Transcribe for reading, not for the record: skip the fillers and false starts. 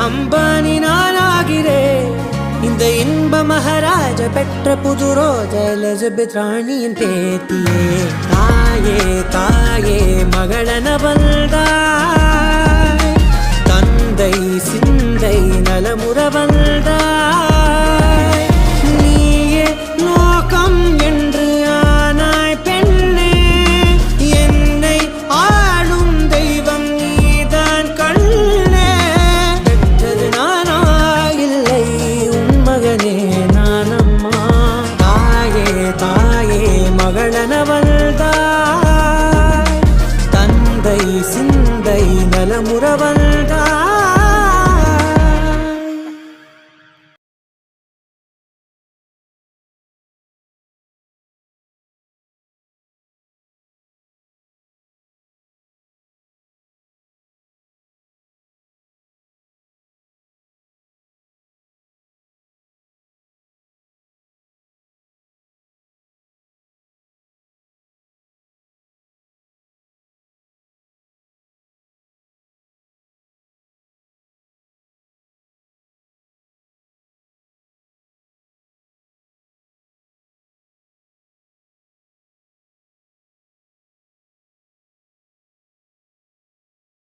அம்பானி நானாகிறேன் இந்த இன்ப மகாராஜ பெற்ற புது ரோஜா எலிசபெத் ராணியின் பேத்தியே தாயே தாயே மகளன வந்தாய் தந்தை சிந்தை நலமுற வந்தாய்